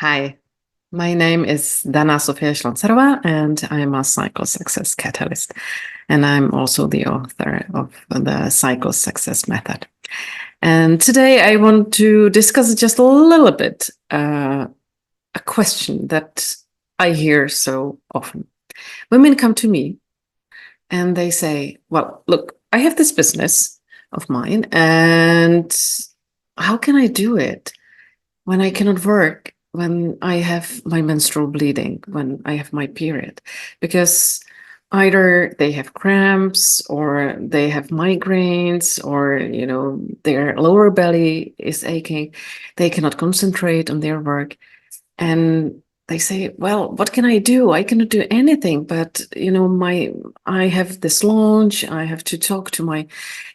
Hi, my name is Dana-Sofie, and I'm a cycle success catalyst. And I'm also the author of the cycle success method. And today I want to discuss just a little bit a question that I hear so often. Women come to me and they say, well, look, I have this business of mine, and how can I do it when I cannot work, when I have my menstrual bleeding, when I have my period? Because either they have cramps or they have migraines, or their lower belly is aching, they cannot concentrate on their work, and they say, well, what can I do? I cannot do anything, but I have this launch, I have to talk to my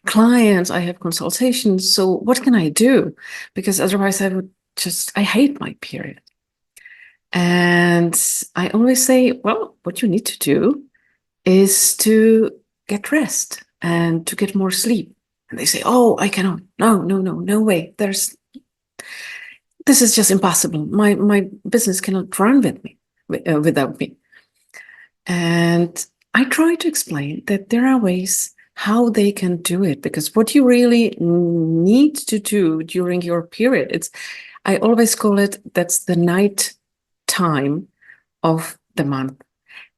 clients, I have consultations, so what can I do? Because otherwise I hate my period. And I always say, well, what you need to do is to get rest and to get more sleep. And they say, oh, I cannot. No way. This is just impossible. My business cannot run without me. And I try to explain that there are ways how they can do it, because what you really need to do during your period, I always call it, that's the night time of the month.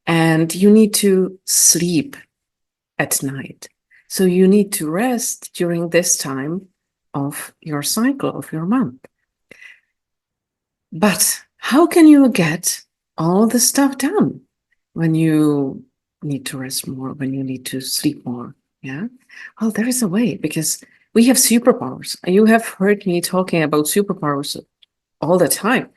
And you need to sleep at night. So you need to rest during this time of your cycle, of your month. But how can you get all the stuff done when you need to rest more, when you need to sleep more? Yeah. Well, there is a way, because we have superpowers. You have heard me talking about superpowers all the time.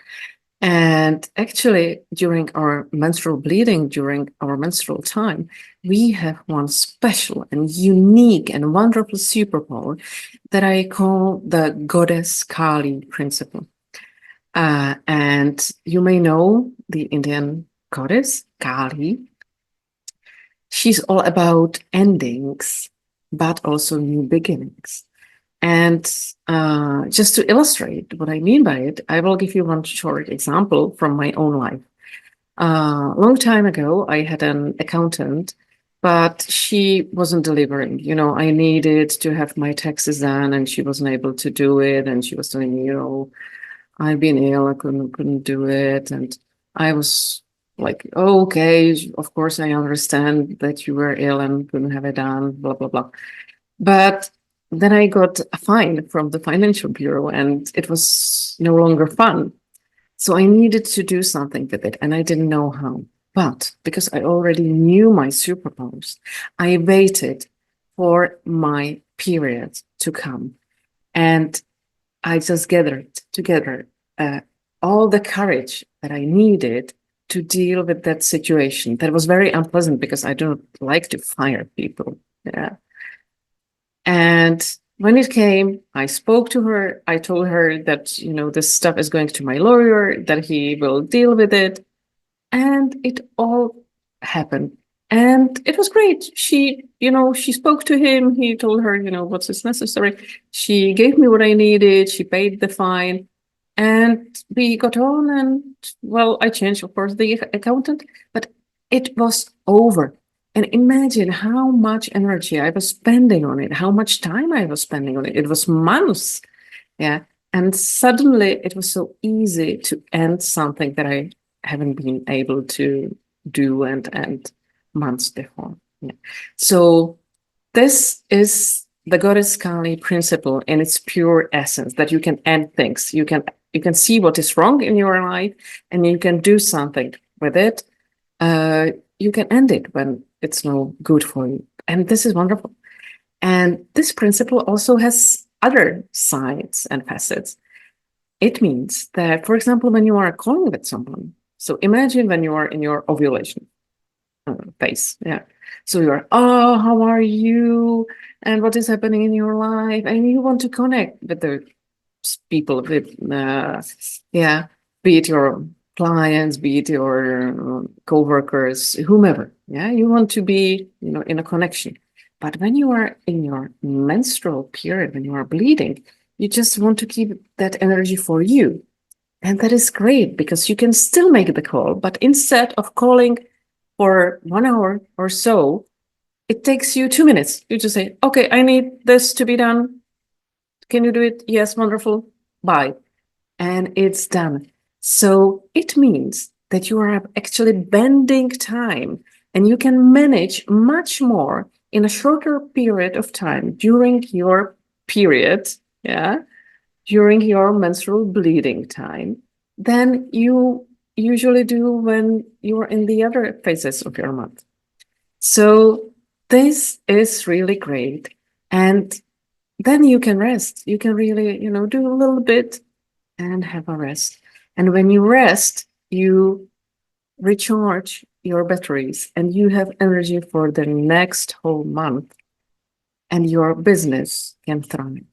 And actually, during our menstrual bleeding, during our menstrual time, we have one special and unique and wonderful superpower that I call the Goddess Kali principle. And you may know the Indian goddess Kali. She's all about endings, but also new beginnings. And just to illustrate what I mean by it, I will give you one short example from my own life. A long time ago, I had an accountant, but she wasn't delivering. I needed to have my taxes done, and she wasn't able to do it. And she was telling me, I've been ill, I couldn't do it. And I was like, oh, okay, of course I understand that you were ill and couldn't have it done, blah, blah, blah. But then I got a fine from the financial bureau, and it was no longer fun. So I needed to do something with it, and I didn't know how. But because I already knew my superpowers, I waited for my period to come. And I just gathered together all the courage that I needed to deal with that situation. That was very unpleasant, because I don't like to fire people. Yeah. And when it came, I spoke to her. I told her that, this stuff is going to my lawyer, that he will deal with it. And it all happened. And it was great. She spoke to him. He told her, what's necessary. She gave me what I needed. She paid the fine. And we got on, and, well, I changed, of course, the accountant, but it was over. And imagine how much energy I was spending on it, how much time I was spending on it. It was months. Yeah. And suddenly it was so easy to end something that I haven't been able to do and months before. Yeah. So this is the Goddess Kali principle in its pure essence, that you can end things. You can see what is wrong in your life, and you can do something with it. You can end it when it's no good for you. And this is wonderful. And this principle also has other sides and facets. It means that, for example, when you are calling with someone, so imagine when you are in your ovulation phase. Yeah. So you're, oh, how are you? And what is happening in your life? And you want to connect with the people, with, be it your clients, be it your co-workers, whomever. Yeah. You want to be, in a connection. But when you are in your menstrual period, when you are bleeding, you just want to keep that energy for you. And that is great because you can still make the call, but instead of calling for 1 hour or so, it takes you 2 minutes. You just say, okay, I need this to be done. Can you do it? Yes, wonderful. Bye. And it's done. So it means that you are actually bending time and you can manage much more in a shorter period of time during your period, yeah, during your menstrual bleeding time than you usually do when you are in the other phases of your month. So this is really great. And then you can rest. You can really, do a little bit and have a rest. And when you rest, you recharge your batteries and you have energy for the next whole month and your business can thrive.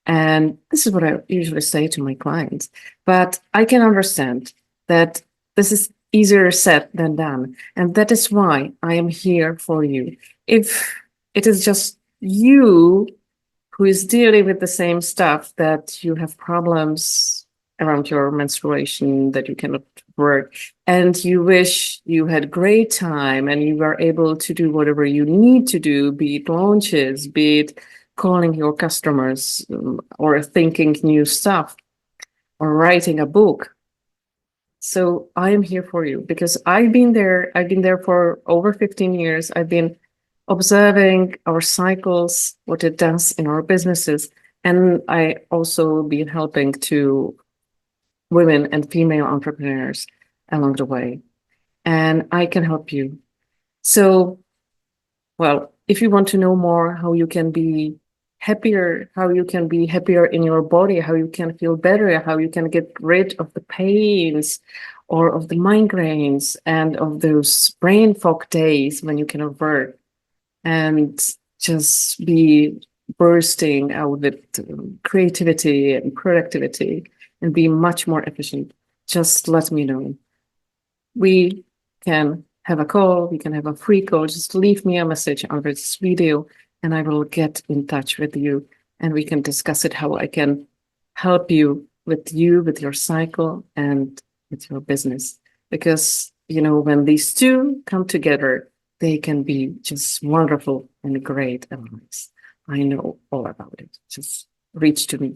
And this is what I usually say to my clients. But I can understand that this is easier said than done. And that is why I am here for you. If it is just you who is dealing with the same stuff, that you have problems around your menstruation, that you cannot work, and you wish you had great time and you were able to do whatever you need to do, be it launches, be it calling your customers, or thinking new stuff, or writing a book. So I am here for you because I've been there. I've been there for over 15 years. I've been observing our cycles, what it does in our businesses. And I also been helping to women and female entrepreneurs along the way. And I can help you. So, well, if you want to know more how you can be happier, how you can be happier in your body, how you can feel better, how you can get rid of the pains or of the migraines and of those brain fog days when you cannot work, and just be bursting out with creativity and productivity and be much more efficient, just let me know. We can have a call, we can have a free call. Just leave me a message under this video and I will get in touch with you and we can discuss it, how I can help you, with your cycle and with your business. Because, when these two come together, they can be just wonderful and great allies. I know all about it. Just reach to me.